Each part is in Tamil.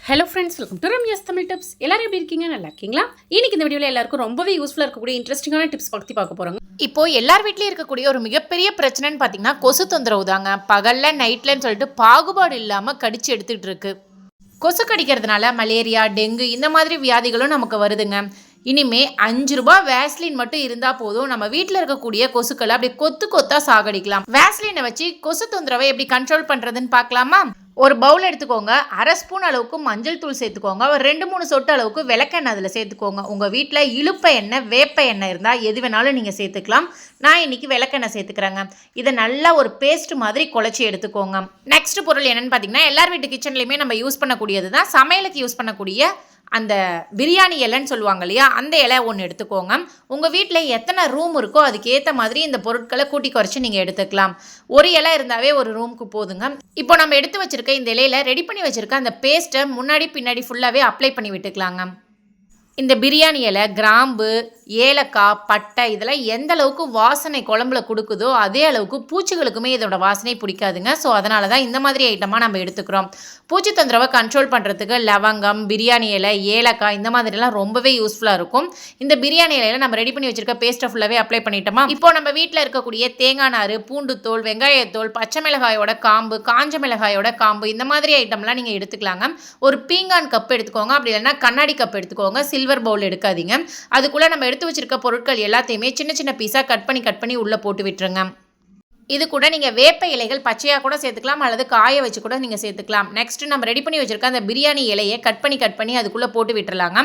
Hello friends, welcome to Ramya's Tamil tips. எல்லாரும் எப்படி இருக்கீங்க? நல்லா இருக்கீங்களா? இன்னைக்கு இந்த வீடியோவில் எல்லாருக்கும் ரொம்பவே யூஸ்ஃபுல்லாக இருக்கக்கூடிய இன்ட்ரெஸ்டிங்கான டிப்ஸ் பற்றி பார்க்க போகிறோம். இப்போ எல்லார் வீட்லேயும் இருக்கக்கூடிய ஒரு மிகப்பெரிய பிரச்சனைன்னு பார்த்தீங்கன்னா கொசு தொந்தரவு தாங்க. பகலில் நைட்லன்னு சொல்லிட்டு பாகுபாடு இல்லாமல் கடிச்சு எடுத்துகிட்டு இருக்கு. கொசு கடிக்கிறதுனால மலேரியா, டெங்கு இந்த மாதிரி வியாதிகளும் நமக்கு வருதுங்க. இனிமே 5 ரூபாய் வேஸ்லின் மட்டும் இருந்தா போதும், நம்ம வீட்டில் இருக்கக்கூடிய கொசுக்களை அப்படி கொத்து கொத்தா சாகடிக்கலாம். வேஸ்லினை வச்சு கொசு தொந்தரவை எப்படி கண்ட்ரோல் பண்றதுன்னு பார்க்கலாமா? ஒரு பவுல் எடுத்துக்கோங்க. 1/2 ஸ்பூன் அளவுக்கு மஞ்சள் தூள் சேர்த்துக்கோங்க. ஒரு 2-3 சொட்டு அளவுக்கு விளக்கெண்ணெய் அதில் சேர்த்துக்கோங்க. உங்கள் வீட்டில் இழுப்ப எண்ணெய், வேப்ப எண்ணெய் இருந்தால் எது வேணாலும் நீங்கள் சேர்த்துக்கலாம். நான் இன்னைக்கு விளக்கெண்ணெய் சேர்த்துக்கிறேங்க. இதை நல்லா ஒரு பேஸ்ட் மாதிரி குழச்சி எடுத்துக்கோங்க. நெக்ஸ்ட் பொருள் என்னன்னு பார்த்தீங்கன்னா, எல்லார் வீட்டு கிச்சன்லையுமே நம்ம யூஸ் பண்ணக்கூடியது தான், சமையலுக்கு யூஸ் பண்ணக்கூடிய அந்த பிரியாணி இலைன்னு சொல்லுவாங்க இல்லையா, அந்த இலை ஒன்று எடுத்துக்கோங்க. உங்கள் வீட்டில் எத்தனை ரூம் இருக்கோ அதுக்கேற்ற மாதிரி இந்த பொருட்களை கூட்டி குறைச்சி நீங்கள் எடுத்துக்கலாம். ஒரு இலை இருந்தாவே ஒரு ரூமுக்கு போதுங்க. இப்போ நம்ம எடுத்து வச்சுருக்க இந்த இலையில் ரெடி பண்ணி வச்சுருக்க அந்த பேஸ்ட்டை முன்னாடி பின்னாடி ஃபுல்லாகவே அப்ளை பண்ணி விட்டுக்கலாங்க. இந்த பிரியாணி இலை, கிராம்பு, ஏலக்காய், பட்டை இதெல்லாம் எந்த அளவுக்கு வாசனை குழம்புல கொடுக்குதோ அதே அளவுக்கு பூச்சிகளுக்குமே இதோட வாசனை பிடிக்காதுங்க. ஸோ அதனால தான் இந்த மாதிரி ஐட்டமாக நம்ம எடுத்துக்கிறோம். பூச்சி தொந்தரவை கண்ட்ரோல் பண்ணுறதுக்கு லவங்கம், பிரியாணி இலை, ஏலக்காய் இந்த மாதிரிலாம் ரொம்பவே யூஸ்ஃபுல்லாக இருக்கும். இந்த பிரியாணி இலையில் நம்ம ரெடி பண்ணி வச்சுருக்க பேஸ்ட்டை ஃபுல்லாகவே அப்ளை பண்ணிட்டோமா? இப்போ நம்ம வீட்டில் இருக்கக்கூடிய தேங்காய் நார், பூண்டு தோல், வெங்காயத்தோல், பச்சை மிளகாயோட காம்பு, காஞ்ச மிளகாயோட காம்பு இந்த மாதிரி ஐட்டம்லாம் நீங்கள் எடுத்துக்கலாங்க. ஒரு பீங்கான் கப் எடுத்துக்கோங்க. அப்படி இல்லைன்னா கண்ணாடி கப் எடுத்துக்கோங்க. சில்வர் பவுல் எடுக்காதீங்க. அதுக்குள்ளே நம்ம எடுத்து வச்சிருக்க பொருட்கள் எல்லாத்தையுமே சின்ன சின்ன பீஸாக கட் பண்ணி உள்ளே போட்டு விட்டுருங்க. இது கூட நீங்கள் வேப்ப இலைகள் பச்சையாக கூட சேர்த்துக்கலாம், அல்லது காய வச்சு கூட நீங்கள் சேர்த்துக்கலாம். நெக்ஸ்ட் நம்ம ரெடி பண்ணி வச்சுருக்க அந்த பிரியாணி இலையை கட் பண்ணி அதுக்குள்ளே போட்டு விட்டுறலாங்க.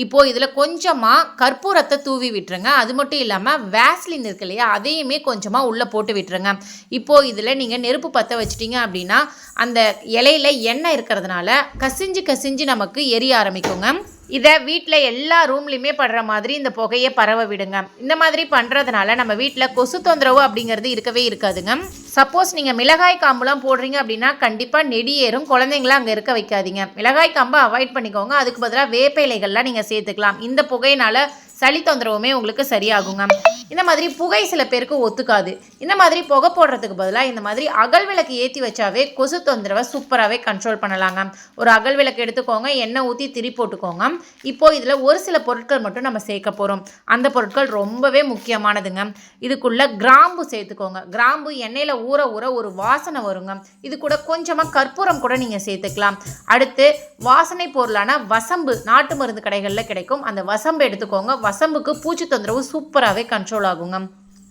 இப்போது இதில் கொஞ்சமாக கற்பூரத்தை தூவி விட்டுருங்க. அது மட்டும் இல்லாமல் வேஸ்லின் இருக்கு இல்லையா, அதையுமே கொஞ்சமாக உள்ளே போட்டு விட்டுருங்க. இப்போது இதில் நீங்கள் நெருப்பு பற்ற வச்சிட்டிங்க அப்படின்னா அந்த இலையில் எண்ணெய் இருக்கிறதுனால கசிஞ்சு நமக்கு எரிய ஆரம்பிக்குங்க. இதை வீட்டில் எல்லா ரூம்லையுமே படுற மாதிரி இந்த புகையை பரவ விடுங்க. இந்த மாதிரி பண்ணுறதுனால நம்ம வீட்டில் கொசு தொந்தரவு அப்படிங்கிறது இருக்கவே இருக்காதுங்க. சப்போஸ் நீங்கள் மிளகாய் காம்புலாம் போடுறீங்க அப்படின்னா கண்டிப்பாக நெடி ஏறும். குழந்தைங்களாம் அங்கே இருக்க வைக்காதீங்க. மிளகாய் காம்பை அவாய்ட் பண்ணிக்கோங்க. அதுக்கு பதிலாக வேப்ப இலைகள்லாம் நீங்கள் சேர்த்துக்கலாம். இந்த புகையினால் சளி தொந்தரவுமே உங்களுக்கு சரியாகுங்க. இந்த மாதிரி புகை சில பேருக்கு ஒத்துக்காது. இந்த மாதிரி புகை போடுறதுக்கு பதிலாக இந்த மாதிரி அகல் விளக்கு ஏற்றி வச்சாவே கொசு தொந்தரவை சூப்பராகவே கண்ட்ரோல் பண்ணலாங்க. ஒரு அகல் விளக்கு எடுத்துக்கோங்க, எண்ணெய் ஊற்றி திரி போட்டுக்கோங்க. இப்போ இதில் ஒரு சில பொருட்கள் மட்டும் நம்ம சேர்க்க போகிறோம். அந்த பொருட்கள் ரொம்பவே முக்கியமானதுங்க. இதுக்குள்ளே கிராம்பு சேர்த்துக்கோங்க. கிராம்பு எண்ணெயில் ஊற ஒரு வாசனை வருங்க. இது கூட கொஞ்சமாக கற்பூரம் கூட நீங்கள் சேர்த்துக்கலாம். அடுத்து வாசனை பொருளான வசம்பு, நாட்டு மருந்து கடைகளில் கிடைக்கும். அந்த வசம்பு எடுத்துக்கோங்க. வசம்புக்கு பூச்சி தொந்தரவு சூப்பராகவே கண்ட்ரோல் ஆகுங்க.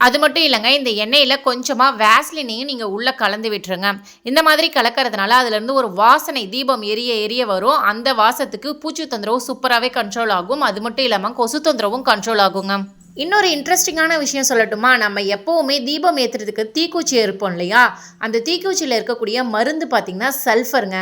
அது மட்டும் இல்லைங்க, இந்த எண்ணெயில் கொஞ்சமாக வேஸ்லினையும் நீங்கள் உள்ளே கலந்து விட்டுருங்க. இந்த மாதிரி கலக்கிறதுனால அதுலேருந்து ஒரு வாசனை, தீபம் எரிய வரும். அந்த வாசத்துக்கு பூச்சி தொந்தரவு சூப்பராகவே கண்ட்ரோல் ஆகும். அது மட்டும் இல்லாமல் கொசு தொந்தரவும் கண்ட்ரோல் ஆகுங்க. இன்னொரு இன்ட்ரெஸ்டிங்கான விஷயம் சொல்லட்டுமா? நம்ம எப்போவுமே தீபம் ஏற்றுறதுக்கு தீக்குச்சி இருப்போம் இல்லையா, அந்த தீக்குச்சியில் இருக்கக்கூடிய மருந்து பார்த்திங்கன்னா சல்ஃபருங்க.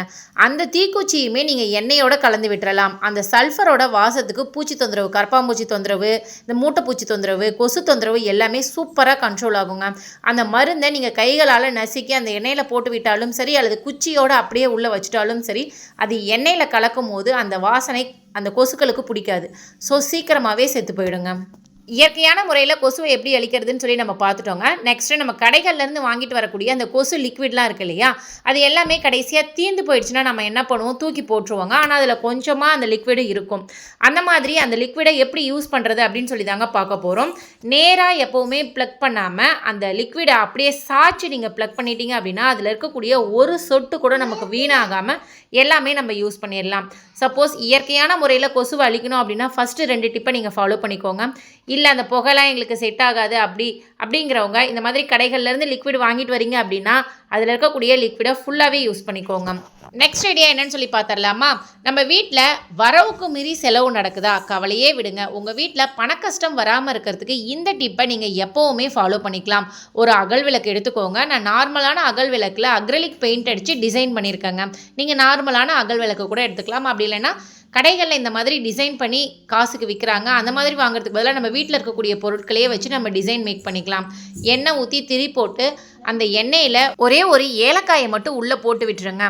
அந்த தீக்குச்சியுமே நீங்கள் எண்ணெயோட கலந்து விட்டுறலாம். அந்த சல்ஃபரோட வாசத்துக்கு பூச்சி தொந்தரவு, கரப்பாம்பூச்சி தொந்தரவு, இந்த மூட்டைப்பூச்சி தொந்தரவு, கொசு தொந்தரவு எல்லாமே சூப்பராக கண்ட்ரோல் ஆகுங்க. அந்த மருந்தை நீங்கள் கைகளால் நசுக்கி அந்த எண்ணெயில் போட்டு விட்டாலும் சரி, அல்லது குச்சியோடு அப்படியே உள்ளே வச்சுட்டாலும் சரி, அது எண்ணெயில் கலக்கும் போது அந்த வாசனை அந்த கொசுக்களுக்கு பிடிக்காது. ஸோ சீக்கிரமாகவே செத்து போயிடுங்க. இயற்கையான முறையில் கொசுவை எப்படி அழிக்கிறதுன்னு சொல்லி நம்ம பார்த்துட்டோங்க. நெக்ஸ்ட்டு நம்ம கடைகள்லேருந்து வாங்கிட்டு வரக்கூடிய அந்த கொசு லிக்விட்லாம் இருக்குது இல்லையா, அது எல்லாமே கடைசியாக தீர்ந்து போயிடுச்சுன்னா நம்ம என்ன பண்ணுவோம், தூக்கி போட்டுருவோங்க. ஆனால் அதில் கொஞ்சமாக அந்த லிக்விடு இருக்கும். அந்த மாதிரி அந்த லிக்விடை எப்படி யூஸ் பண்ணுறது அப்படின்னு சொல்லி தாங்க பார்க்க போகிறோம். நேராக எப்போவுமே ப்ளக் பண்ணாமல் அந்த லிக்விடை அப்படியே சாய்ச்சி நீங்கள் ப்ளக் பண்ணிட்டீங்க அப்படின்னா அதில் இருக்கக்கூடிய ஒரு சொட்டு கூட நமக்கு வீணாகாமல் எல்லாமே நம்ம யூஸ் பண்ணிடலாம். சப்போஸ் இயற்கையான முறையில் கொசுவை அழிக்கணும் அப்படின்னா ஃபஸ்ட்டு 2 டிப்பை நீங்கள் ஃபாலோ பண்ணிக்கோங்க. இல்லை அந்த புகைலாம் எங்களுக்கு செட் ஆகாது அப்படிங்கிறவங்க இந்த மாதிரி கடைகள்லேருந்து லிக்விட் வாங்கிட்டு வரீங்க அப்படின்னா அதில் இருக்கக்கூடிய லிக்விடை ஃபுல்லாகவே யூஸ் பண்ணிக்கோங்க. நெக்ஸ்ட் ஐடியா என்னன்னு சொல்லி பார்த்துடலாமா? நம்ம வீட்டில் வரவுக்கு மீறி செலவு நடக்குதா, கவலையே விடுங்க. உங்கள் வீட்டில் பணக்கஷ்டம் வராமல் இருக்கிறதுக்கு இந்த டிப்பை நீங்கள் எப்போவுமே ஃபாலோ பண்ணிக்கலாம். ஒரு அகல் விளக்கு எடுத்துக்கோங்க. நான் நார்மலான அகல் விளக்கில் அக்ரிலிக் பெயிண்ட் அடித்து டிசைன் பண்ணியிருக்கேங்க. நீங்கள் நார்மலான அகல் விளக்கு கூட எடுத்துக்கலாம். அப்படி இல்லைன்னா கடைகளில் இந்த மாதிரி டிசைன் பண்ணி காசுக்கு விற்கிறாங்க. அந்த மாதிரி வாங்குறதுக்கு பதிலாக நம்ம வீட்டில் இருக்கக்கூடிய பொருட்களையே வச்சு நம்ம டிசைன் மேக் பண்ணிக்கலாம். எண்ணெய் ஊற்றி திரி போட்டு அந்த எண்ணெயில் ஒரே ஒரு ஏலக்காயை மட்டும் உள்ளே போட்டு விட்டுருங்க.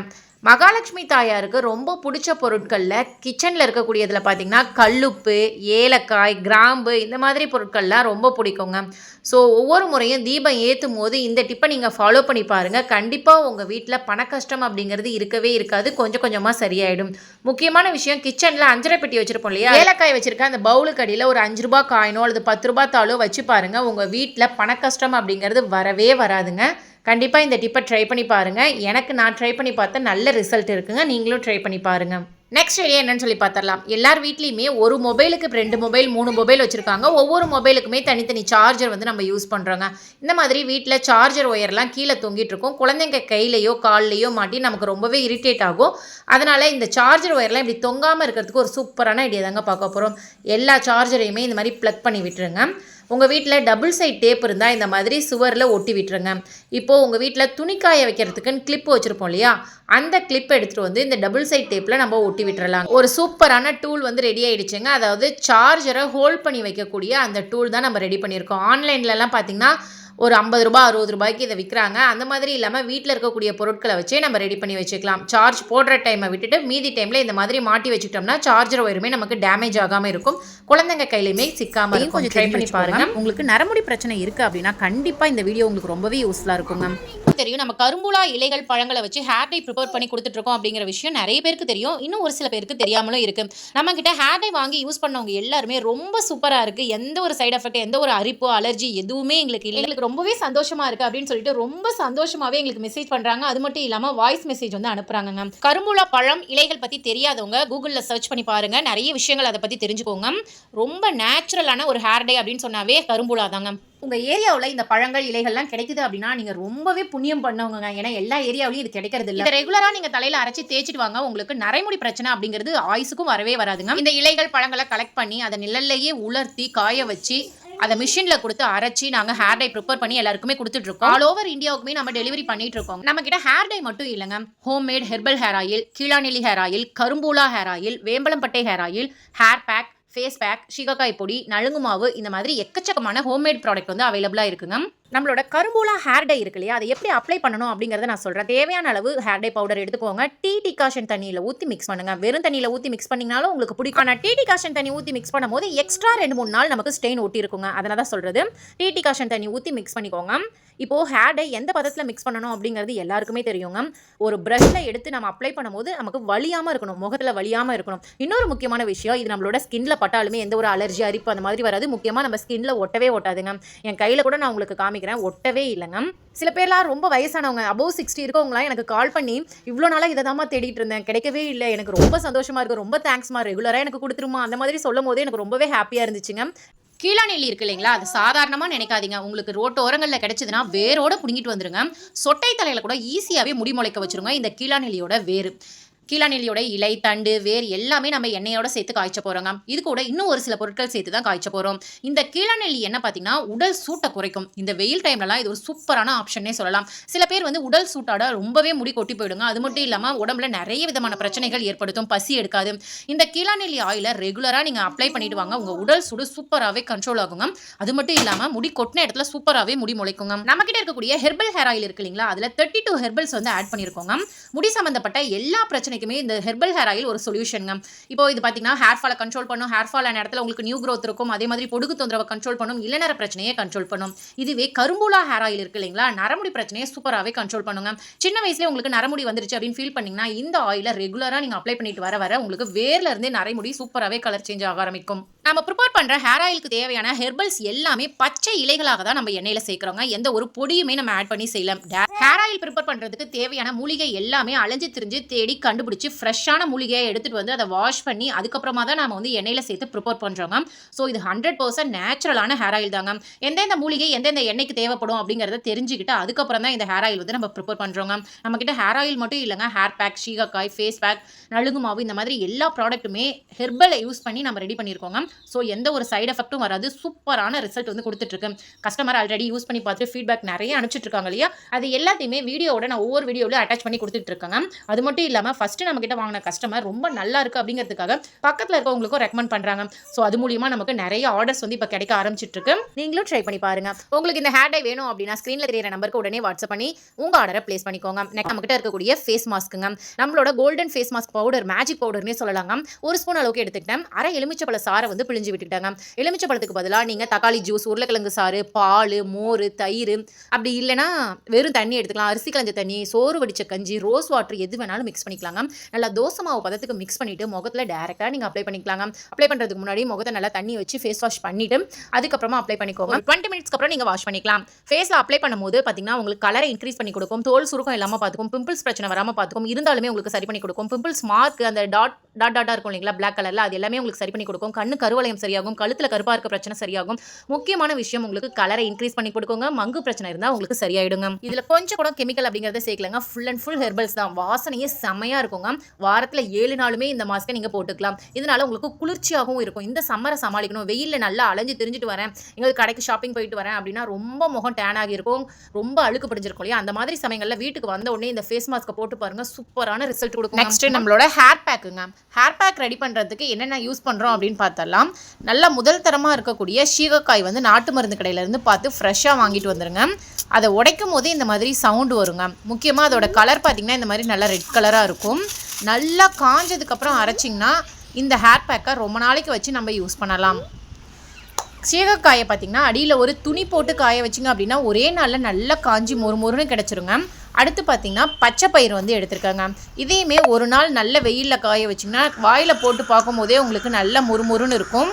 மகாலட்சுமி தாயாருக்கு ரொம்ப பிடிச்ச பொருட்களில் கிச்சனில் இருக்கக்கூடியதில் பார்த்திங்கன்னா கல்லுப்பு, ஏலக்காய், கிராம்பு இந்த மாதிரி பொருட்கள்லாம் ரொம்ப பிடிக்குங்க. ஸோ ஒவ்வொரு முறையும் தீபம் ஏற்றும் போது இந்த டிப்பை நீங்கள் ஃபாலோ பண்ணி பாருங்கள். கண்டிப்பாக உங்கள் வீட்டில் பண கஷ்டம் அப்படிங்கிறது இருக்கவே இருக்காது, கொஞ்சம் கொஞ்சமாக சரியாயிடும். முக்கியமான விஷயம், கிச்சனில் 5 பெட்டி வச்சுருப்போம் இல்லையா, ஏலக்காய் வச்சுருக்க அந்த பவுலுக்கு அடியில் ஒரு 5 ரூபா காயினோ அல்லது 10 ரூபா தாளோ வச்சு பாருங்கள். உங்கள் வீட்டில் பண கஷ்டம் அப்படிங்கிறது வரவே வராதுங்க. கண்டிப்பாக இந்த டிப்பை ட்ரை பண்ணி பாருங்கள். நான் ட்ரை பண்ணி பார்த்தேன், நல்ல ரிசல்ட் இருக்குங்க. நீங்களும் ட்ரை பண்ணி பாருங்கள். நெக்ஸ்ட் ஐடியா என்னன்னு சொல்லி பார்த்துடலாம். எல்லார் வீட்லேயுமே ஒரு மொபைலுக்கு 2 மொபைல் 3 மொபைல் வச்சுருக்காங்க. ஒவ்வொரு மொபைலுக்குமே தனித்தனி சார்ஜர் வந்து நம்ம யூஸ் பண்ணுறோங்க. இந்த மாதிரி வீட்டில் சார்ஜர் ஒயர்லாம் கீழே தொங்கிட்டு இருக்கும். குழந்தைங்க கையிலையோ கால்லையோ மாட்டி நமக்கு ரொம்பவே இரிட்டேட் ஆகும். அதனால் இந்த சார்ஜர் ஒயர்லாம் இப்படி தொங்காமல் இருக்கிறதுக்கு ஒரு சூப்பரான ஐடியா தாங்க பார்க்க போகிறோம். எல்லா சார்ஜரையுமே இந்த மாதிரி ப்ளக் பண்ணி விட்டுருங்க. உங்கள் வீட்டில் டபுள் சைட் டேப் இருந்தால் இந்த மாதிரி சுவரில் ஒட்டி விட்டுருங்க. இப்போது உங்கள் வீட்டில் துணிக்காய வைக்கிறதுக்குன்னு கிளிப் வச்சுருப்போம் இல்லையா, அந்த கிளிப் எடுத்துகிட்டு வந்து இந்த டபுள் சைட் டேப்பில் நம்ம ஒட்டி விட்டுறலாம். ஒரு சூப்பரான டூல் வந்து ரெடி ஆகிடுச்சுங்க. அதாவது சார்ஜரை ஹோல்ட் பண்ணி வைக்கக்கூடிய அந்த டூல் தான் நம்ம ரெடி பண்ணியிருக்கோம். ஆன்லைன்லலாம் பார்த்திங்கன்னா ஒரு 50 ரூபா 60 ரூபாய்க்கு இதை விற்கிறாங்க. அந்த மாதிரி இல்லாமல் வீட்டில் இருக்கக்கூடிய பொருட்களை வச்சே நம்ம ரெடி பண்ணி வச்சுக்கலாம். சார்ஜ் போடுற டைமை விட்டுட்டு மீதி டைமில் இந்த மாதிரி மாட்டி வச்சுட்டோம்னா சார்ஜர் ஒயருமே நமக்கு டேமேஜ் ஆகாமல் இருக்கும், குழந்தைங்க கையிலுமே சிக்காமல் இருக்கும். கொஞ்சம் ட்ரை பண்ணி பாருங்கள். உங்களுக்கு நரமுடி பிரச்சனை இருக்குது அப்படின்னா கண்டிப்பாக இந்த வீடியோ உங்களுக்கு ரொம்பவே யூஸ்ஃபுல்லாக இருக்குங்க. தெரியும், நம்ம கரும்புலா இலைகள் பழங்களை வச்சு ஹேர் டை ப்ரிப்பேர் பண்ணி கொடுத்துட்ருக்கோம் அப்படிங்கிற விஷயம் நிறைய பேருக்கு தெரியும். இன்னும் ஒரு சில பேருக்கு தெரியாமலும் இருக்குது. நம்மக்கிட்ட ஹேர் டை வாங்கி யூஸ் பண்ணவங்க எல்லாருமே ரொம்ப சூப்பராக இருக்குது, எந்த ஒரு சைட் எஃபெக்ட், எந்த ஒரு அரிப்போ அலர்ஜி எதுவுமே எங்களுக்கு இல்லை, எங்களுக்கு ரொம்பவே சந்தோஷமாக இருக்குது அப்படின்னு சொல்லிட்டு ரொம்ப சந்தோஷமாகவே எங்களுக்கு மெசேஜ் பண்ணுறாங்க. அது மட்டும் இல்லாமல் வாய்ஸ் மெசேஜ் வந்து அனுப்புகிறாங்க. கரும்புலா பழம் இலைகள் பற்றி தெரியாதவங்க கூகுளில் சர்ச் பண்ணி பாருங்கள், நிறைய விஷயங்கள் அதை பற்றி தெரிஞ்சுக்கோங்க. ரொம்ப நேச்சுரலான ஒரு ஹேர் டை அப்படின்னு சொன்னாவே கரும்புலா தாங்க. உங்கள் ஏரியாவில் இந்த பழங்கள் இலைகள்லாம் கிடைக்குது அப்படின்னா நீங்கள் ரொம்பவே புண்ணியம் பண்ணவங்க. ஏன்னா எல்லா ஏரியாவிலையும் இது கிடைக்கிறது இல்லை. இதை ரெகுலராக நீங்கள் தலையில் அரைச்சி தேய்ச்சிட்டு வாங்க, உங்களுக்கு நரைமுடி பிரச்சனை அப்படிங்கிறது ஆயுசுக்கும் வரவே வராதுங்க. இந்த இலைகள் பழங்களை கலெக்ட் பண்ணி அதை நிழல்லையே உலர்த்தி காய வச்சு அதை மிஷினில் கொடுத்து அரைச்சி நாங்கள் ஹேர் டை ப்ரிப்பேர் பண்ணி எல்லாருக்குமே கொடுத்துட்ருக்கோம். ஆல் ஓவர் இந்தியாவுக்குமே நம்ம டெலிவரி பண்ணிட்டு இருக்கோம். நம்ம கிட்ட ஹேர் டை மட்டும் இல்லைங்க, ஹோம்மேட் ஹெர்பல் ஹேர் ஆயில், கீழாநெல்லி ஹேர் ஆயில், கரும்பூலா ஹேர் ஆயில், வேம்பலம்பட்டை hair oil, hair pack, face pack, shikakai பொடி, நலுங்கு மாவு, இந்த மாதிரி எக்கச்சக்கமான ஹோம்மேட் ப்ராடக்ட் வந்து அவைலபிளாக இருக்குங்க. நம்மளோட கரும்பூலா ஹேர் டை இருக்கு இல்லையா, அதை எப்படி அப்ளை பண்ணணும் அப்படிங்கிறத நான் சொல்கிறேன். தேவையான அளவு ஹேர் டை பவுடர் எடுத்துக்கோங்க. டீ டிகாஷன் தண்ணியில் ஊற்றி மிக்ஸ் பண்ணுங்கள். வெறும் தண்ணியில் ஊற்றி மிக்ஸ் பண்ணிங்கனாலும் உங்களுக்கு பிடிக்கும். ஆனால் டீ டிகாஷன் தண்ணி ஊற்றி மிக்ஸ் பண்ணும்போது எக்ஸ்ட்ரா 2-3 நாள் நமக்கு ஸ்டெயின் ஒட்டி இருக்குங்க. அதனால தான் சொல்கிறது, டீ டிகாஷன் தண்ணி ஊற்றி மிக்ஸ் பண்ணிக்கோங்க. இப்போது ஹேர் டை எந்த பதத்தில் மிக்ஸ் பண்ணணும் அப்படிங்கிறது எல்லாருக்குமே தெரியுங்க. ஒரு ப்ரஷ்ஷில் எடுத்து நம்ம அப்ளை பண்ணும்போது நமக்கு வலியாமல் இருக்கணும், முகத்தில் வலியாமல் இருக்கணும். இன்னொரு முக்கியமான விஷயம், இது நம்மளோட ஸ்கின்ல பட்டாலுமே எந்த ஒரு அலர்ஜி அரிப்பு அந்த மாதிரி வராது. முக்கியமாக நம்ம ஸ்கின்ல ஒட்டவே ஒட்டாதுங்க. என் கையில் கூட நான் உங்களுக்கு காமிக்கிறேன், ஒட்டவே இல்லைங்க. சில பேர்லாம் ரொம்ப வயசானவங்க அபோவ் 60 இருக்கவங்களாம் எனக்கு கால் பண்ணி இவ்வளோ நாளாக இதை தான் தேடிட்டு இருந்தேன், கிடைக்கவே இல்லை, எனக்கு ரொம்ப சந்தோஷமாக இருக்குது, ரொம்ப தேங்க்ஸ்மா, ரெகுலராக எனக்கு கொடுத்துருமா, அந்த மாதிரி சொல்லும் போது எனக்கு ரொம்பவே ஹாப்பியாக இருந்துச்சுங்க. கீழாநெல்லி இருக்கு இல்லைங்களா, அது சாதாரணமாக நினைக்காதீங்க. உங்களுக்கு ரோட்டு ஓரங்களில் கிடைச்சதுன்னா வேரோட பிடுங்கிட்டு வந்துருங்க. சொட்டை தலையில் கூட ஈஸியாகவே முடி முளைக்க வச்சுருங்க இந்த கீழாநெல்லியோட வேறு. கீழாநெல்லியோட இலை, தண்டு, வேர் எல்லாமே நம்ம எண்ணெயோட சேர்த்து காய்ச்ச போகிறோங்க. இது கூட இன்னும் ஒரு சில பொருட்கள் சேர்த்து தான் காய்ச்ச போகிறோம். இந்த கீழாநெல்லி என்ன பார்த்தீங்கன்னா உடல் சூட்டை குறைக்கும். இந்த வெயில் டைம்லலாம் இது ஒரு சூப்பரான ஆப்ஷனே சொல்லலாம். சில பேர் வந்து உடல் சூட்டாட ரொம்பவே முடி கொட்டி போயிடுங்க. அது மட்டும் இல்லாமல் உடம்புல நிறைய விதமான பிரச்சனைகள் ஏற்படுத்தும், பசி எடுக்காது. இந்த கீழாநெல்லி ஆயிலை ரெகுலராக நீங்கள் அப்ளை பண்ணிட்டு வாங்க, உங்கள் உடல் சூடு சூப்பராகவே கண்ட்ரோல் ஆகுங்க. அது மட்டும் இல்லாமல் முடி கொட்டின இடத்துல சூப்பராகவே முடி முளைக்குங்க. நம்மகிட்ட இருக்கக்கூடிய ஹெர்பல் ஹேர் ஆயில் இருக்கு இல்லைங்களா, அதில் 32 ஹெர்பல்ஸ் வந்து ஆட் பண்ணியிருக்கோங்க. முடி சம்மந்தப்பட்ட எல்லா பிரச்சனைக்குமே இந்த ஹெர்பல் ஹேர் ஆயில் ஒரு சொல்யூஷனுங்க. இப்போ இது பார்த்தீங்கன்னா ஹேர் ஃபாலை கண்ட்ரோல் பண்ணும், ஹேர் ஃபால் ஆன இடத்துல உங்களுக்கு நியூ க்ரோத் இருக்கும், அதே மாதிரி பொடுகு தொந்தரவை கண்ட்ரோல் பண்ணும், இளநர பிரச்சனையை கண்ட்ரோல் பண்ணும். இதுவே கரும்பூலா ஹேர் ஆயில் இருக்கு இல்லைங்களா, நரமுடி பிரச்சனையை சூப்பராகவே கண்ட்ரோல் பண்ணுங்க. சின்ன வயசுலேயே உங்களுக்கு நரமுடி வந்துருச்சு அப்படின்னு ஃபீல் பண்ணிங்கன்னா இந்த ஆயிலை ரெகுலராக நீங்கள் அப்ளை பண்ணிட்டு வர வர உங்களுக்கு வேர்ல இருந்தே நரைமுடி சூப்பராகவே கலர் சேஞ்ச் ஆக ஆரம்பிக்கும். நம்ம ப்ரிப்பேர் பண்ணுற ஹேர் ஆயிலுக்கு தேவையான ஹெர்பல்ஸ் எல்லாமே பச்சை இலைகளாக தான் நம்ம எண்ணெயில் சேர்க்குறோங்க. எந்த ஒரு பொடியுமே நம்ம ஆட் பண்ணி செய்யலாம். ஹேர் ஆயில் ப்ரிப்பேர் பண்ணுறதுக்கு தேவையான மூலிகை எல்லாமே அலைஞ்சு திரிஞ்சு தேடி கண்டுபிடிச்சி ஃப்ரெஷ்ஷான மூலிகையை எடுத்துகிட்டு வந்து அதை வாஷ் பண்ணி அதுக்கப்புறமா தான் நம்ம வந்து எண்ணெயில் சேர்த்து ப்ரிப்பேர் பண்ணுறோங்க. ஸோ இது 100% நேச்சுரலான ஹேர் ஆயில் தாங்க. எந்தெந்த மூலிகை எந்தெந்த எண்ணெய்க்கு தேவைப்படும் அப்படிங்கிறத தெரிஞ்சுக்கிட்டு அதுக்கப்புறம் தான் இந்த ஹேர் ஆயில் வந்து நம்ம ப்ரிப்பேர் பண்ணுறோங்க. நம்மக்கிட்ட ஹேர் ஆயில் மட்டும் இல்லைங்க, hair pack, shikakai, face pack, நலுங்கு மாவு, இந்த மாதிரி எல்லா ப்ராடக்ட்டுமே ஹெர்பலை யூஸ் பண்ணி நம்ம ரெடி பண்ணியிருக்கோங்க. ஸோ எந்த ஒரு சைடு எஃபெக்ட்டும் வராது. சூப்பரான ரிசல்ட் வந்து கொடுத்துட்ருக்கு. கஸ்டமர் ஆல்ரெடி யூஸ் பண்ணி பார்த்துட்டு ஃபீட்பேக் நிறைய அனுப்பிச்சிட்டு இருக்காங்க இல்லையா, அது எல்லாத்தையுமே வீடியோவோட நான் ஒவ்வொரு வீடியோவில் அட்டாச் பண்ணி கொடுத்துட்ருக்காங்க. அது மட்டும் இல்லாமல் ஃபஸ்ட்டு நம்மக்கிட்ட வாங்கின கஸ்டமர் ரொம்ப நல்லா இருக்குது அப்படிங்கிறதுக்காக பக்கத்தில் இருக்கவங்களுக்கும் ரெக்கமெண்ட் பண்ணுறாங்க. ஸோ அது மூலியமாக நமக்கு நிறைய ஆர்டர்ஸ் வந்து இப்போ கிடைக்க ஆரம்பிச்சிட்ருக்கு. நீங்களும் ட்ரை பண்ணி பாருங்கள். உங்களுக்கு இந்த ஹேர் டை வேணும் அப்படின்னா ஸ்க்ரீனில் தெரியிற நம்பருக்கு உடனே வாட்ஸ்அப் பண்ணி உங்கள் ஆர்டரை ப்ளேஸ் பண்ணிக்கோங்க. நம்மகிட்ட இருக்கக்கூடிய ஃபேஸ் மாஸ்க்குங்க, நம்மளோட golden face mask powder, magic பவுடர்னே சொல்லலாங்க. ஒரு ஸ்பூன் அளவுக்கு எடுத்துக்கிட்டேன். அரை எலுமிச்சப்பழ சாறை வந்து பிழிஞ்சு விட்டுக்கிட்டாங்க. எலுமிச்சப்பழத்துக்கு பதிலாக நீங்கள் தக்காளி ஜூஸ், உருளைக்கிழங்கு சாறு, பால், மோர், தயிர், அப்படி இல்லைனா வெறும் தண்ணி எடுத்துக்கலாம். அரிசி கலஞ்ச தண்ணி, சோறு வடிச்ச கஞ்சி, ரோஸ் வாட்டர் எது வேணாலும் மிக்ஸ் பண்ணிக்கலாங்க. நல்லா தோசை மாவு பதத்துக்கு மிக்ஸ் பண்ணிவிட்டு முகத்தில் டேரெக்டாக நீங்கள் அப்ளை பண்ணிக்கலாங்க. அப்ளை பண்ணுறதுக்கு முன்னாடி முகத்தை நல்லா தண்ணி வச்சு ஃபேஸ் வாஷ் பண்ணிவிட்டு அதுக்கப்புறமா அப்ளை பண்ணிக்கோங்க. 20 மினிட்ஸ்க்கு அப்புறம் நீங்கள் வாஷ் பண்ணிக்கலாம். ஃபேஸில் அப்ளை பண்ணும்போது பார்த்தீங்கன்னா உங்களுக்கு கலரை இன்க்ரீஸ் பண்ணி கொடுக்கும், தோல் சுருக்கம் இல்லாமல் பார்த்துக்கும், பிம்பிள்ஸ் பிரச்சனை வராமல் பார்த்துக்கும், இருந்தாலுமே உங்களுக்கு சரி பண்ணி கொடுக்கும். பிம்பிள்ஸ் மார்க் அந்த டாட்டாக இருக்கும் இல்லைங்களா பிளாக் கலரில், அது எல்லாமே உங்களுக்கு சரி பண்ணி கொடுக்கும். கண்ணு கருவளையம் சரியாகும், கழுத்தில் கருப்பாக இருக்க பிரச்சனை சரியாகும். முக்கியமான விஷயம் உங்களுக்கு கலரை இன்க்ரீஸ் பண்ணி கொடுக்குங்க. மங்கு பிரச்சனை இருந்தால் உங்களுக்கு சரியாயிடுங்க. இதில் கொஞ்சம் கூட கெமிக்கல் அப்படிங்கிறத சேர்க்கலங்க. ஃபுல் அண்ட் ஃபுல் ஹெர்பல்ஸ் தான். வாசனையே செமையாக இருக்குங்க. வாரத்தில் 7 நாளுமே இந்த மாஸ்க்கை நீங்கள் போட்டுக்கலாம். இதனால உங்களுக்கு குளிர்ச்சியாகவும் இருக்கும். இந்த சம்மரை சமாளிக்கணும், வெயிலில் நல்லா அலைஞ்சு திரிஞ்சிட்டு வரேன், எங்களுக்கு கடைக்கு ஷாப்பிங் போயிட்டு வரேன் அப்படின்னா ரொம்ப முகம் டேன் ஆகியிருக்கும், ரொம்ப அழுக்கு படிஞ்சிருக்கும் இல்லையா, அந்த மாதிரி சமயங்களில் வீட்டுக்கு வந்த உடனே இந்த ஃபேஸ் மாஸ்க்கை போட்டு பாருங்க, சூப்பரான ரிசல்ட் கொடுக்கும். நெக்ஸ்ட் நம்மளோட ஹேர் பேக்குங்க. ஹேர் பேக் ரெடி பண்ணுறதுக்கு என்னென்ன யூஸ் பண்ணுறோம் அப்படின்னு பார்த்தலாம். நல்லா முதல் தரமாக இருக்கக்கூடிய சீகக்காய் வந்து நாட்டு மருந்து கடையிலேருந்து பார்த்து ஃப்ரெஷ்ஷாக வாங்கிட்டு வந்துருங்க. அதை உடைக்கும் போதே இந்த மாதிரி சவுண்டு வருங்க. முக்கியமாக அதோட கலர் பார்த்திங்கன்னா இந்த மாதிரி நல்லா ரெட் கலராக இருக்கும். நல்லா காஞ்சதுக்கப்புறம் அரைச்சிங்கன்னா இந்த ஹேர் பேக்கை ரொம்ப நாளைக்கு வச்சு நம்ம யூஸ் பண்ணலாம். சீகக்காயை பார்த்திங்கன்னா அடியில் ஒரு துணி போட்டு காய வச்சிங்க அப்படின்னா ஒரே நாளில் நல்லா காஞ்சி மொறுமொறுன்னு கிடச்சிருங்க. அடுத்து பார்த்திங்கன்னா பச்சை பயிர் வந்து எடுத்துருக்காங்க. இதையுமே ஒரு நாள் நல்ல வெயிலில் காய வச்சிங்கன்னா வாயில் போட்டு பார்க்கும் போதே உங்களுக்கு நல்ல மொறுமொறுன்னு இருக்கும்.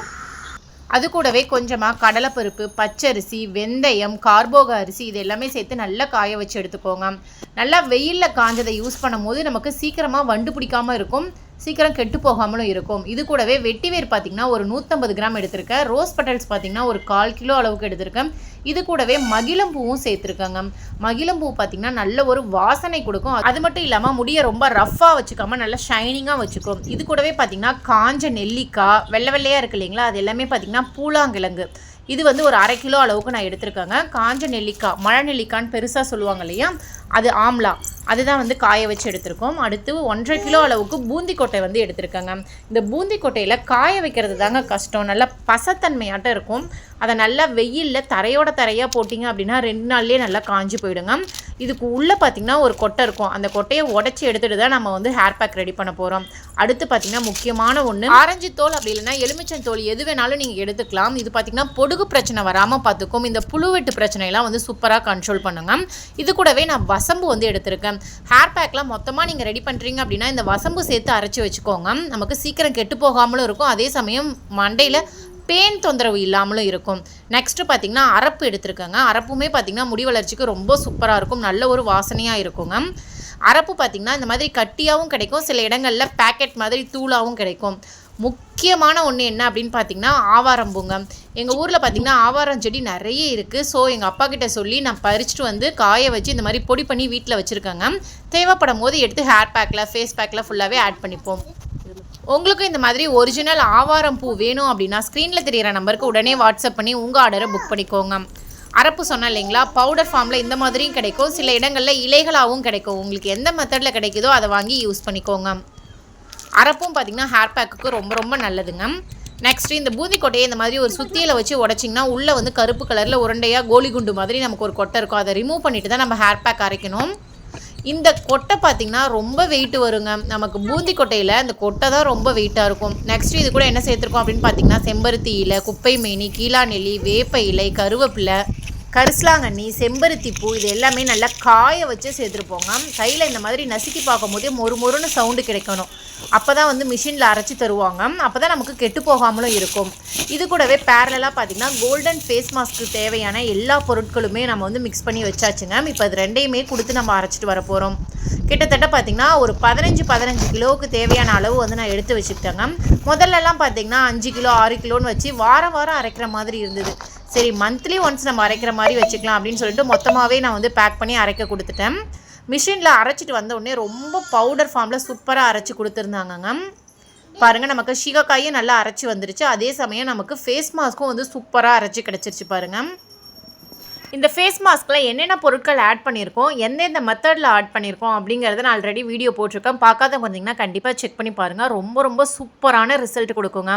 அது கூடவே கொஞ்சமாக கடலைப்பருப்பு, பச்சரிசி, வெந்தயம், கார்போக அரிசி இது எல்லாமே சேர்த்து நல்லா காய வச்சு எடுத்துக்கோங்க. நல்லா வெயிலில் காஞ்சதை யூஸ் பண்ணும் போது நமக்கு சீக்கிரமாக வண்டு பிடிக்காமல் இருக்கும், சீக்கிரம் கெட்டு போகாமலும் இருக்கும். இது கூடவே வெட்டிவேர் பார்த்திங்கன்னா ஒரு 150 கிராம் எடுத்திருக்கேன். ரோஸ் பட்டல்ஸ் பார்த்திங்கன்னா ஒரு 1/4 கிலோ அளவுக்கு எடுத்திருக்கேன். இது கூடவே மகிழம்பூவும் சேர்த்துருக்காங்க. மகிழம்பூ பார்த்திங்கன்னா நல்ல ஒரு வாசனை கொடுக்கும். அது மட்டும் இல்லாமல் முடியை ரொம்ப ரஃப்பாக வச்சுக்காமல் நல்லா ஷைனிங்காக வச்சுக்கும். இது கூடவே பார்த்திங்கன்னா காஞ்ச நெல்லிக்காய், வெள்ளை வெள்ளையாக இருக்குது இல்லைங்களா, அது எல்லாமே பார்த்திங்கன்னா பூலாங்கிழங்கு, இது வந்து ஒரு 1/2 கிலோ அளவுக்கு நான் எடுத்திருக்கேங்க. காஞ்ச நெல்லிக்காய், மழை நெல்லிக்கான்னு பெருசாக சொல்லுவாங்க இல்லையா, அது ஆம்லா, அதுதான் வந்து காய வச்சு எடுத்திருக்கோம். அடுத்து 1.5 கிலோ அளவுக்கு பூந்தி கொட்டை வந்து எடுத்திருக்கேங்க. இந்த பூந்தி கொட்டையில் காய வைக்கிறது தாங்க கஷ்டம். நல்லா பசத்தன்மையாட்டம் இருக்கும். அதை நல்லா வெயிலில் தரையோட தரையாக போட்டிங்க அப்படின்னா 2 நாள்லேயே நல்லா காஞ்சி போயிடுங்க. இதுக்கு உள்ளே பார்த்திங்கன்னா ஒரு கொட்டை இருக்கும். அந்த கொட்டையை உடச்சி எடுத்துகிட்டு தான் நம்ம வந்து ஹேர் பேக் ரெடி பண்ண போகிறோம். அடுத்து பார்த்திங்கன்னா முக்கியமான ஒன்று ஆரஞ்சு தோல், அப்படி இல்லைன்னா எலுமிச்சன் தோல், எது வேணாலும் நீங்கள் எடுத்துக்கலாம். இது பார்த்திங்கன்னா பொடுகு பிரச்சனை வராமல் பார்த்துக்கும். இந்த புழுவெட்டு பிரச்சனைலாம் வந்து சூப்பராக கண்ட்ரோல் பண்ணுங்க. இது கூடவே நான் வசம்பு வந்து எடுத்திருக்கேன். ஹேர் பேக்லாம் மொத்தமாக நீங்கள் ரெடி பண்ணுறீங்க அப்படின்னா இந்த வசம்பு சேர்த்து அரைச்சி வச்சுக்கோங்க. நமக்கு சீக்கிரம் கெட்டு போகாமலும் இருக்கும், அதே சமயம் மண்டையில் பேன் தொந்தரவு இல்லாமலும் இருக்கும். நெக்ஸ்ட்டு பார்த்திங்கன்னா அரப்பு எடுத்துருக்கேங்க. அரப்புமே பார்த்திங்கன்னா முடி வளர்ச்சிக்கு ரொம்ப சூப்பராக இருக்கும், நல்ல ஒரு வாசனையாக இருக்குங்க. அரப்பு பார்த்திங்கன்னா இந்த மாதிரி கட்டியாகவும் கிடைக்கும், சில இடங்களில் பேக்கெட் மாதிரி தூளாகவும் கிடைக்கும். முக்கியமான ஒன்று என்ன அப்படின்னு பார்த்திங்கன்னா ஆவாரம்பூங்க. எங்கள் ஊரில் பார்த்திங்கன்னா ஆவாரம் செடி நிறைய இருக்குது. ஸோ எங்கள் அப்பா கிட்ட சொல்லி நான் பறிச்சுட்டு வந்து காய வச்சு இந்த மாதிரி பொடி பண்ணி வீட்டில் வச்சுருக்கேங்க. தேவைப்படும் போது எடுத்து ஹேர் பேக்கில், ஃபேஸ் பேக்கில் ஃபுல்லாகவே ஆட் பண்ணிப்போம். உங்களுக்கு இந்த மாதிரி ஒரிஜினல் ஆவாரம் பூ வேணும் அப்படின்னா ஸ்க்ரீனில் தெரிகிற நம்பருக்கு உடனே வாட்ஸ்அப் பண்ணி உங்கள் ஆர்டரை புக் பண்ணிக்கோங்க. அரப்பு சொன்னேன் இல்லைங்களா, பவுடர் ஃபார்மில் இந்த மாதிரியும் கிடைக்கும், சில இடங்களில் இலைகளாகவும் கிடைக்கும். உங்களுக்கு எந்த மெத்தடில் கிடைக்குதோ அதை வாங்கி யூஸ் பண்ணிக்கோங்க. அரப்பும் பார்த்திங்கன்னா ஹேர் பேக்குக்கு ரொம்ப ரொம்ப நல்லதுங்க. நெக்ஸ்ட்டு இந்த பூந்தி கொட்டையை இந்த மாதிரி ஒரு சுத்தியில் வச்சு உடச்சிங்கன்னா உள்ளே வந்து கருப்பு கலரில் உருண்டையாக கோலி குண்டு மாதிரி நமக்கு ஒரு கொட்டை இருக்கும். அதை ரிமூவ் பண்ணிவிட்டு தான் நம்ம ஹேர் பேக் அரைக்கணும். இந்த கொட்டை பார்த்திங்கன்னா ரொம்ப வெயிட் வருங்க. நமக்கு பூந்தி கொட்டையில் இந்த கொட்டை தான் ரொம்ப வெயிட்டாக இருக்கும். நெக்ஸ்ட்டு இது கூட என்ன சேர்த்துருக்கோம் அப்படின்னு பார்த்திங்கன்னா செம்பருத்தி இலை, குப்பை மேனி, கீழா நெல்லி, வேப்ப இலை, கருவேப்பிலை, கரிசலாங்கண்ணி, செம்பருத்தி பூ, இது எல்லாமே நல்லா காய வச்சு சேர்த்துருப்போங்க. கையில் இந்த மாதிரி நசுக்கி பார்க்கும் போதே மொறுன்னு சவுண்டு கிடைக்கணும். அப்போ தான் வந்து மிஷினில் அரைச்சி தருவாங்க. அப்போ தான் நமக்கு கெட்டு போகாமலும் இருக்கும். இது கூடவே பேரலாக பார்த்திங்கன்னா கோல்டன் ஃபேஸ் மாஸ்க்கு தேவையான எல்லா பொருட்களுமே நம்ம வந்து மிக்ஸ் பண்ணி வச்சாச்சுங்க. இப்போ அது ரெண்டையுமே கொடுத்து நம்ம அரைச்சிட்டு வர போகிறோம். கிட்டத்தட்ட பார்த்திங்கன்னா ஒரு 15 கிலோவுக்கு தேவையான அளவு வந்து நான் எடுத்து வச்சுக்கிட்டேங்க. முதல்லலாம் பார்த்திங்கன்னா 5 கிலோ 6 கிலோன்னு வச்சு வாரம் அரைக்கிற மாதிரி இருந்தது. சரி, மந்த்லி ஒன்ஸ் நம்ம அரைக்கிற மாதிரி வச்சுக்கலாம் அப்படின்னு சொல்லிட்டு மொத்தமாகவே நான் வந்து பேக் பண்ணி அரைக்க கொடுத்துட்டேன். மிஷினில் அரைச்சிட்டு வந்த உடனே ரொம்ப பவுடர் ஃபார்மில் சூப்பராக அரைச்சி கொடுத்துருந்தாங்கங்க. பாருங்கள் நமக்கு சீகக்காயும் நல்லா அரைச்சி வந்துருச்சு. அதே சமயம் நமக்கு ஃபேஸ் மாஸ்க்கும் வந்து சூப்பராக அரைச்சி கிடச்சிருச்சு பாருங்கள். இந்த ஃபேஸ் மாஸ்கில் என்னென்ன பொருட்கள் ஆட் பண்ணியிருக்கோம், எந்தெந்த மெத்தடில் ஆட் பண்ணியிருக்கோம் அப்படிங்கிறத நான் ஆல்ரெடி வீடியோ போட்டிருக்கேன். பார்க்காதவங்க வந்தீங்கன்னா கண்டிப்பாக செக் பண்ணி பாருங்கள். ரொம்ப ரொம்ப சூப்பரான ரிசல்ட் கொடுக்குங்க.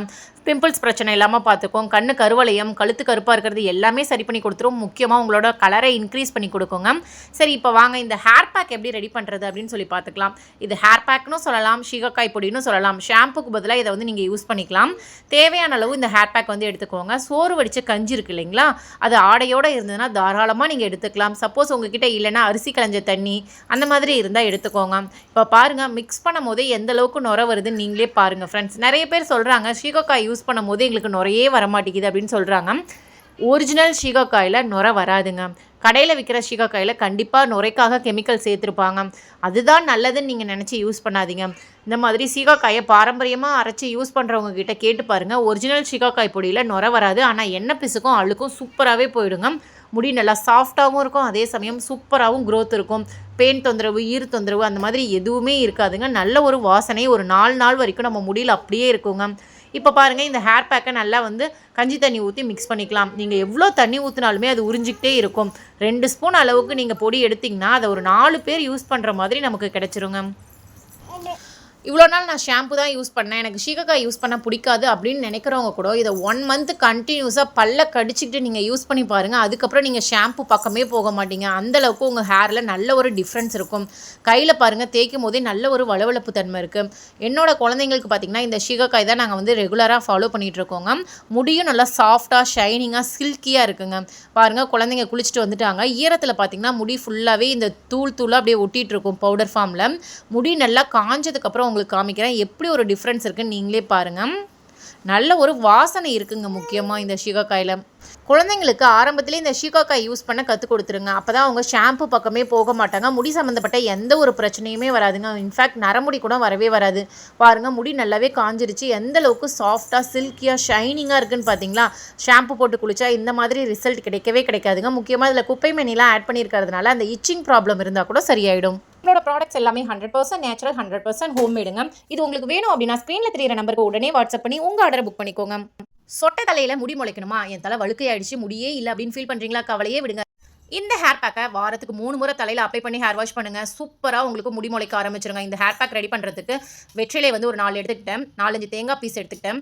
பிம்பிள்ஸ் பிரச்சனை இல்லாமல் பார்த்துக்கோங்க. கண்ணு கருவளையம், கழுத்து கருப்பாக இருக்கிறது எல்லாமே சரி பண்ணி கொடுத்துரும். முக்கியமாக உங்களோட கலரை இன்க்ரீஸ் பண்ணி கொடுக்குங்க. சரி, இப்போ வாங்க இந்த ஹேர் பேக் எப்படி ரெடி பண்ணுறது அப்படின்னு சொல்லி பார்த்துக்கலாம். இது ஹேர் பேக்னு சொல்லலாம், சீகக்காய் பொடின்னு சொல்லலாம். ஷாம்புக்கு பதிலாக இதை வந்து நீங்கள் யூஸ் பண்ணிக்கலாம். தேவையான அளவு இந்த ஹேர் பேக் வந்து எடுத்துக்கோங்க. சோறு வடித்த கஞ்சி இருக்குது இல்லைங்களா, அது ஆடையோடு இருந்ததுன்னா தாராளமாக நீங்கள் எடுத்துக்கலாம். சப்போஸ் உங்ககிட்ட இல்லைன்னா அரிசி களைஞ்ச தண்ணி அந்த மாதிரி இருந்தால் எடுத்துக்கோங்க. இப்போ பாருங்கள், மிக்ஸ் பண்ணும் போதே எந்த அளவுக்கு நுர வருதுன்னு நீங்களே பாருங்கள் ஃப்ரெண்ட்ஸ். நிறைய பேர் சொல்கிறாங்க சீகக்காய் யூஸ் பண்ணும் போது எங்களுக்கு நுரையே வரமாட்டேங்குது அப்படின்னு சொல்கிறாங்க. ஒரிஜினல் சீகக்காயில் நுர வராதுங்க. கடையில் விற்கிற சீகக்காயில் கண்டிப்பாக நுரைக்காக கெமிக்கல் சேர்த்துருப்பாங்க. அதுதான் நல்லதுன்னு நீங்கள் நினச்சி யூஸ் பண்ணாதீங்க. இந்த மாதிரி சீகக்காயை பாரம்பரியமாக அரைச்சி யூஸ் பண்ணுறவங்க கிட்ட கேட்டு பாருங்கள். ஒரிஜினல் சீகக்காய் பொடியில் நுர வராது. ஆனால் எண்ணெய் பிசுக்கும் அழுக்கும் சூப்பராகவே போயிடுங்க. முடி நல்லா சாஃப்டாகவும் இருக்கும், அதே சமயம் சூப்பராகவும் க்ரோத் இருக்கும். பெயின் தொந்தரவு, ஈர் தொந்தரவு அந்த மாதிரி எதுவுமே இருக்காதுங்க. நல்ல ஒரு வாசனை ஒரு 4 நாள் வரைக்கும் நம்ம முடியில் அப்படியே இருக்குங்க. இப்போ பாருங்கள், இந்த ஹேர் பேக்கை நல்லா வந்து கஞ்சி தண்ணி ஊற்றி மிக்ஸ் பண்ணிக்கலாம். நீங்கள் எவ்வளோ தண்ணி ஊற்றினாலுமே அது உறிஞ்சிக்கிட்டே இருக்கும். 2 ஸ்பூன் அளவுக்கு நீங்கள் பொடி எடுத்திங்கன்னா அதை ஒரு 4 பேர் யூஸ் பண்ணுற மாதிரி நமக்கு கிடச்சிருங்க. இவ்வளோ நாள் நான் ஷாம்பு தான் யூஸ் பண்ணேன், எனக்கு சீகக்காய் யூஸ் பண்ண பிடிக்காது அப்படின்னு நினைக்கிறவங்க கூட இதை 1 மந்த் கண்டினியூஸாக பல்ல கடிச்சிக்கிட்டு நீங்கள் யூஸ் பண்ணி பாருங்கள். அதுக்கப்புறம் நீங்கள் ஷாம்பு பக்கமே போக மாட்டீங்க. அந்தளவுக்கு உங்கள் ஹேரில் நல்ல ஒரு டிஃப்ரென்ஸ் இருக்கும். கையில் பாருங்கள், தேய்க்கும் போதே நல்ல ஒரு வளவளப்பு தன்மை இருக்குது. என்னோடய குழந்தைங்களுக்கு பார்த்திங்கன்னா இந்த சீகக்காய் தான் நாங்கள் வந்து ரெகுலராக ஃபாலோ பண்ணிகிட்ருக்கோங்க. முடியும் நல்லா சாஃப்டாக ஷைனிங்காக சில்கியாக இருக்குங்க. பாருங்கள், குழந்தைங்க குளிச்சுட்டு வந்துட்டாங்க. ஈரத்தில் பார்த்திங்கன்னா முடி ஃபுல்லாகவே இந்த தூளாக அப்படியே ஒட்டிகிட்டு இருக்கும் பவுடர் ஃபார்மில். முடி நல்லா காஞ்சதுக்கப்புறம் உங்களுக்கு காமிக்கிறேன் எப்படி ஒரு டிஃப்ரென்ஸ் இருக்குன்னு நீங்களே பாருங்கள். நல்ல ஒரு வாசனை இருக்குங்க. முக்கியமாக இந்த சீகக்காயில் குழந்தைங்களுக்கு ஆரம்பத்திலே இந்த சீகக்காய் யூஸ் பண்ண கற்றுக் கொடுத்துருங்க. அப்போ தான் அவங்க ஷாம்பு பக்கமே போக மாட்டாங்க. முடி சம்மந்தப்பட்ட எந்த ஒரு பிரச்சனையுமே வராதுங்க. இன்ஃபேக்ட் நரமுடி கூட வரவே வராது. பாருங்கள், முடி நல்லாவே காஞ்சிருச்சு. எந்த அளவுக்கு சாஃப்டாக சில்கியாக ஷைனிங்காக இருக்குன்னு பார்த்தீங்களா. ஷாம்பு போட்டு குளிச்சா இந்த மாதிரி ரிசல்ட் கிடைக்கவே கிடைக்காதுங்க. முக்கியமாக இதில் குப்பை மேனிலாம் ஆட் பண்ணியிருக்கிறதுனால அந்த இச்சிங் ப்ராப்ளம் இருந்தால் கூட சரியாயிடும். நம்மளோட ப்ராடக்ட்ஸ் எல்லாமே 100% நேச்சுரல், 100% ஹோம்மேடுங்க. இது உங்களுக்கு வேணும் அப்படின்னா ஸ்க்ரீனில் தெரியிற நம்பருக்கு உடனே வாட்ஸ்அப் பண்ணி உங்கள் ஆர்டரை புக் பண்ணிக்கோங்க. சொட்டை தலையில் முடி முளைக்கணுமா, என் தலை வழுக்கையாயிடுச்சு, முடியே இல்லை அப்படின்னு ஃபீல் பண்ணுறீங்களா, கவலையே விடுங்க. இந்த ஹேர் பேக்கை வாரத்துக்கு 3 முறை தலையில் அப்ளை பண்ணி ஹேர் வாஷ் பண்ணுங்கள். சூப்பராக உங்களுக்கு முடி முளைக்க ஆரம்பிச்சிருங்க. இந்த ஹேர் பேக் ரெடி பண்ணுறதுக்கு வெற்றிலை வந்து ஒரு 4 எடுத்துக்கிட்டேன், 4-5 தேங்காய் பீஸ் எடுத்துக்கிட்டேன்,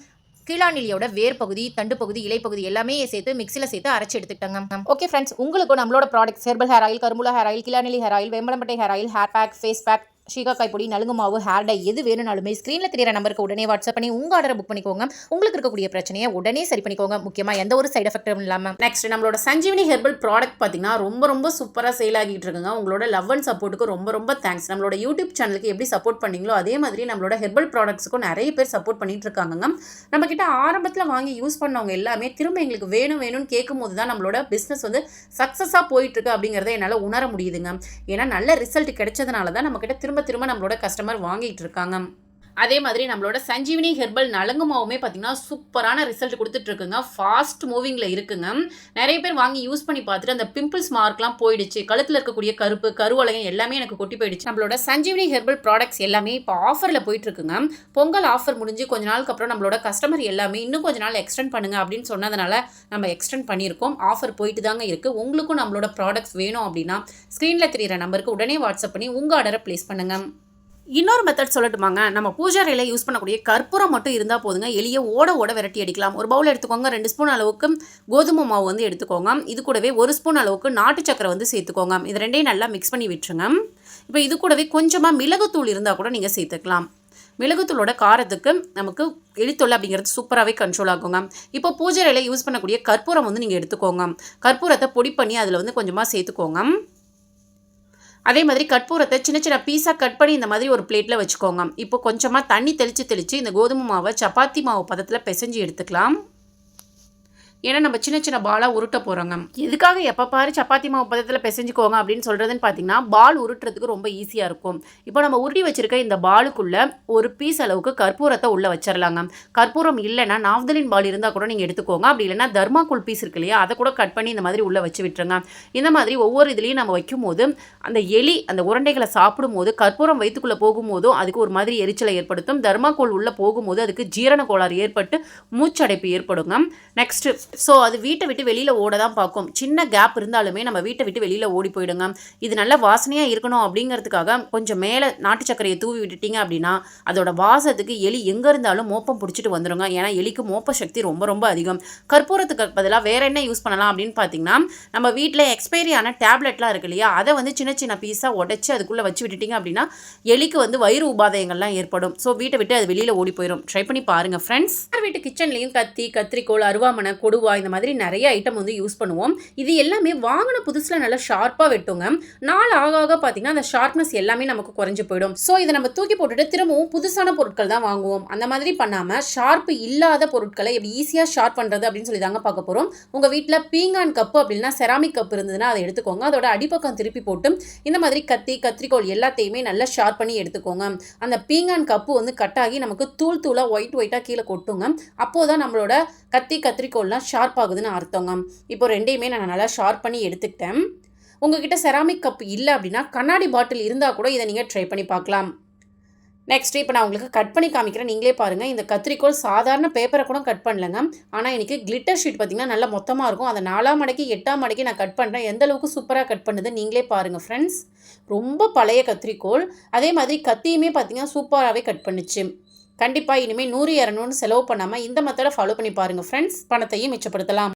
கீழாநெல்லியோட வேர் பகுதி, தண்டு பகுதி, இலை பகுதி எல்லாமே சேர்த்து மிக்சியில் சேர்த்து அரைச்சி எடுத்துக்கிட்டாங்க. ஓகே ஃப்ரெண்ட்ஸ், உங்களுக்கு நம்மளோட ப்ராடக்ட்ஸ் ஹெர்பல் ஹேர் ஆயில், கருமுலா ஹேர் ஆயில், கீழாநெல்லி ஹேர் ஆயில், வேம்பலம்பட்டை hair oil, hair pack, face pack, shikakai பொடி, நலுங்கு மாவு, ஹேர் டை எது வேணும்னாலுமே ஸ்க்ரீனில் தெரியிற நம்பருக்கு உடனே வாட்ஸ்அப் பண்ணி உங்கள் ஆர்டரை புக் பண்ணிக்கோங்க. உங்களுக்கு இருக்கக்கூடிய பிரச்சனையை உடனே சரி பண்ணிக்கோங்க. முக்கியமாக எந்த ஒரு சைடு எஃபெக்டும் இல்லாமல். நெக்ஸ்ட் நம்மளோட சஞ்சீவினி ஹெர்பல் ப்ராடக்ட் பார்த்தீங்கன்னா ரொம்ப சூப்பராக சேல் ஆகிட்டு இருக்குங்க. உங்களோட லவ் அண்ட் சப்போர்ட்டுக்கு ரொம்ப தேங்க்ஸ். நம்மளோட யூடியூப் சேனலுக்கு எப்படி சப்போர்ட் பண்ணீங்களோ அதே மாதிரி நம்மளோட ஹெர்பல் ப்ராடக்ட்ஸுக்கும் நிறைய பேர் சப்போர்ட் பண்ணிட்டு இருக்காங்க. நம்மக்கிட்ட ஆரம்பத்தில் வாங்கி யூஸ் பண்ணவங்க எல்லாமே திரும்ப எங்களுக்கு வேணும்னு கேட்கும்போது தான் நம்மளோட பிஸ்னஸ் வந்து சக்ஸஸாக போயிட்டுருக்கு அப்படிங்கிறத என்னால் உணர முடியுதுங்க. ஏன்னா நல்ல ரிசல்ட் கிடைச்சதுனால தான் நம்மக்கிட்ட திரும்ப நம்மளோட கஸ்டமர் வாங்கிட்டு இருக்காங்க. அதே மாதிரி நம்மளோட சஞ்சீவினி ஹெர்பல் நலங்கு மாவுமே பார்த்தீங்கன்னா சூப்பரான ரிசல்ட் கொடுத்துட்ருக்குங்க. ஃபாஸ்ட் மூவிங்கில் இருக்குங்க. நிறைய பேர் வாங்கி யூஸ் பண்ணி பார்த்துட்டு அந்த பிம்பிள்ஸ் மார்க்லாம் போயிடுச்சு, கழுத்தில் இருக்கக்கூடிய கருப்பு கருவளையம் எல்லாமே எனக்கு கொட்டி போயிடுச்சு. நம்மளோட சஞ்சீவினி ஹெர்பல் ப்ராடக்ட்ஸ் எல்லாமே இப்போ ஆஃபரில் போயிட்டுருக்குங்க. பொங்கல் ஆஃபர் முடிஞ்சு கொஞ்ச நாளுக்கு அப்புறம் நம்மளோட கஸ்டமர் எல்லாமே இன்னும் கொஞ்ச நாள் எக்ஸ்டெண்ட் பண்ணுங்க அப்படின்னு சொன்னதுனால நம்ம எக்ஸ்டெண்ட் பண்ணியிருக்கோம். ஆஃபர் போயிட்டு தாங்க இருக்குது. உங்களுக்கும் நம்மளோட ப்ராடக்ட்ஸ் வேணும் அப்படின்னா ஸ்க்ரீனில் தெரியிற நம்பருக்கு உடனே வாட்ஸ்அப் பண்ணி உங்கள் ஆர்டரை ப்ளேஸ் பண்ணுங்கள். இன்னொரு மெத்தட் சொல்லட்டுமாங்க. நம்ம பூஜை அறையில் யூஸ் பண்ணக்கூடிய கற்பூரம் மட்டும் இருந்தால் போதுங்க. எளிய ஓட விரட்டி அடிக்கலாம். ஒரு பவுல் எடுத்துக்கோங்க. 2 ஸ்பூன் அளவுக்கு கோதுமை மாவு வந்து எடுத்துக்கோங்க. இது கூடவே 1 ஸ்பூன் அளவுக்கு நாட்டு சக்கரை வந்து சேர்த்துக்கோங்க. இது ரெண்டையும் நல்லா மிக்ஸ் பண்ணி விட்டுருங்க. இப்போ இது கூடவே கொஞ்சமாக மிளகுத்தூள் இருந்தால் கூட நீங்கள் சேர்த்துக்கலாம். மிளகுத்தூளோட காரத்துக்கு நமக்கு எலித்தொல்லை அப்படிங்கிறது சூப்பராகவே கண்ட்ரோல் ஆகுங்க. இப்போ பூஜை அறையில் யூஸ் பண்ணக்கூடிய கற்பூரம் வந்து நீங்கள் எடுத்துக்கோங்க. கற்பூரத்தை பொடி பண்ணி அதில் வந்து கொஞ்சமாக சேர்த்துக்கோங்க. அதே மாதிரி கற்பூரத்தை சின்ன பீஸாக கட் பண்ணி இந்த மாதிரி ஒரு பிளேட்டில் வச்சுக்கோங்க. இப்போ கொஞ்சமாக தண்ணி தெளித்து இந்த கோதுமை மாவை சப்பாத்தி மாவு பதத்தில் பிசைஞ்சு எடுத்துக்கலாம். ஏன்னா நம்ம சின்ன சின்ன பாலாக உருட்ட போகிறோங்க. எதுக்காக எப்போ பாரு சப்பாத்தி மாவு பதத்தில் பிசைஞ்சுக்கோங்க அப்படின்னு சொல்கிறதுன்னு பார்த்தீங்கன்னா, பால் உருட்டுறதுக்கு ரொம்ப ஈஸியாக இருக்கும். இப்போ நம்ம உருட்டி வச்சுருக்க இந்த பாலுக்குள்ளே ஒரு பீஸ் அளவுக்கு கற்பூரத்தை உள்ளே வச்சிடலாங்க. கற்பூரம் இல்லைன்னா நாஃப்தலின் பால் இருந்தால் கூட நீங்கள் எடுத்துக்கோங்க. அப்படி இல்லைன்னா தர்மாக்கோல் பீஸ் இருக்கு இல்லையா, அதை கூட கட் பண்ணி இந்த மாதிரி உள்ளே வச்சு விட்டுருங்க. இந்த மாதிரி ஒவ்வொரு இதுலேயும் நம்ம வைக்கும்போது அந்த எலி அந்த உருண்டைகளை சாப்பிடும்போது கற்பூரம் வயிற்றுக்குள்ளே போகும்போதும் அதுக்கு ஒரு மாதிரி எரிச்சலை ஏற்படுத்தும். தர்மாக்கோல் உள்ளே போகும்போது அதுக்கு ஜீரண கோளாறு ஏற்பட்டு மூச்சடைப்பு ஏற்படுங்க. நெக்ஸ்ட்டு ஸோ அது வீட்டை விட்டு வெளியில் ஓட தான் பார்க்கும். சின்ன கேப் இருந்தாலுமே நம்ம வீட்டை விட்டு வெளியில் ஓடி போயிடுங்க. இது நல்ல வாசனையாக இருக்கணும் அப்படிங்கிறதுக்காக கொஞ்சம் மேலே நாட்டு சர்க்கரையை தூவி விட்டுட்டீங்க அப்படின்னா அதோட வாசத்துக்கு எலி எங்கே இருந்தாலும் மோப்பம் பிடிச்சிட்டு வந்துடுங்க. ஏன்னா எலிக்கு மோப்ப சக்தி ரொம்ப ரொம்ப அதிகம். கற்பூரத்துக்கு பதிலாக வேறு என்ன யூஸ் பண்ணலாம் அப்படின்னு பார்த்தீங்கன்னா, நம்ம வீட்டில் எக்ஸ்பைரியான டேப்லெட்லாம் இருக்கு இல்லையா, அதை வந்து சின்ன சின்ன பீஸாக உடச்சி அதுக்குள்ளே வச்சு விட்டுட்டீங்க அப்படின்னா எலிக்கு வந்து வயிறு உபாதைகள்லாம் ஏற்படும். ஸோ வீட்டை விட்டு அது வெளியில் ஓடி போயிடும். ட்ரை பண்ணி பாருங்கள் ஃப்ரெண்ட்ஸ். வீட்டு கிச்சன்லேயும் கத்தி, கத்திரிக்கோள், அருவாமனை, கொடுவா இந்த மாதிரி நிறைய ஐட்டம் வந்து யூஸ் பண்ணுவோம். இது எல்லாமே வாங்கின புதுசில் நல்லா ஷார்ப்பாக வெட்டுங்க. நாள் ஆக ஆக பார்த்தீங்கன்னா அந்த ஷார்ப்னஸ் எல்லாமே நமக்கு குறைஞ்சு போயிடும். ஸோ இதை நம்ம தூக்கி போட்டுட்டு திரும்பவும் புதுசான பொருட்கள் தான் வாங்குவோம். அந்த மாதிரி பண்ணாமல் ஷார்ப்பு இல்லாத பொருட்களை எப்படி ஈஸியாக ஷார்ப் பண்ணுறது அப்படின்னு சொல்லி தாங்க பார்க்க போகிறோம். உங்கள் வீட்டில் பீங்கான் கப்பு அப்படின்னா செராமிக் கப் இருந்ததுன்னா அதை எடுத்துக்கோங்க. அதோட அடிப்பக்கம் திருப்பி போட்டு இந்த மாதிரி கத்தி, கத்திரிக்கோள் எல்லாத்தையுமே நல்லா ஷார்ப் பண்ணி எடுத்துக்கோங்க. அந்த பீங்கான் கப்பு வந்து கட்டாகி நமக்கு தூள் தூளாக ஒயிட்டாக கீழே கொட்டுங்க. அப்போதான் நம்மளோட கத்தி, கத்திரிக்கோள்லாம் ஷார்ப் ஆகுதுன்னு அர்த்தங்க. இப்போ ரெண்டையுமே நான் நல்லா ஷார்ப் பண்ணி எடுத்துக்கிட்டேன். உங்ககிட்ட செராமிக் கப் இல்லை அப்படின்னா கண்ணாடி பாட்டில் இருந்தால் கூட இதை நீங்கள் ட்ரை பண்ணி பார்க்கலாம். நெக்ஸ்ட் இப்போ நான் உங்களுக்கு கட் பண்ணி காமிக்கிறேன். நீங்களே பாருங்கள். இந்த கத்திரிக்கோள் சாதாரண பேப்பரை கூட கட் பண்ணலைங்க. ஆனால் இன்றைக்கி கிளிட்டர் ஷீட் பார்த்திங்கன்னா நல்லா மொத்தமாக இருக்கும். அதை 4ஆம் மடக்கி 8ஆம் மடக்கி நான் கட் பண்ணுறேன். எந்த அளவுக்கு சூப்பராக கட் பண்ணுது நீங்களே பாருங்கள் ஃப்ரெண்ட்ஸ். ரொம்ப பழைய கத்திரிக்கோள். அதே மாதிரி கத்தியுமே பார்த்திங்கன்னா சூப்பராகவே கட் பண்ணுச்சு. கண்டிப்பாக இனிமேல் 100, 200 செலவு பண்ணாமல் இந்த மெத்தடை ஃபாலோ பண்ணி பாருங்கள் ஃப்ரெண்ட்ஸ். பணத்தையும் மிச்சப்படுத்தலாம்.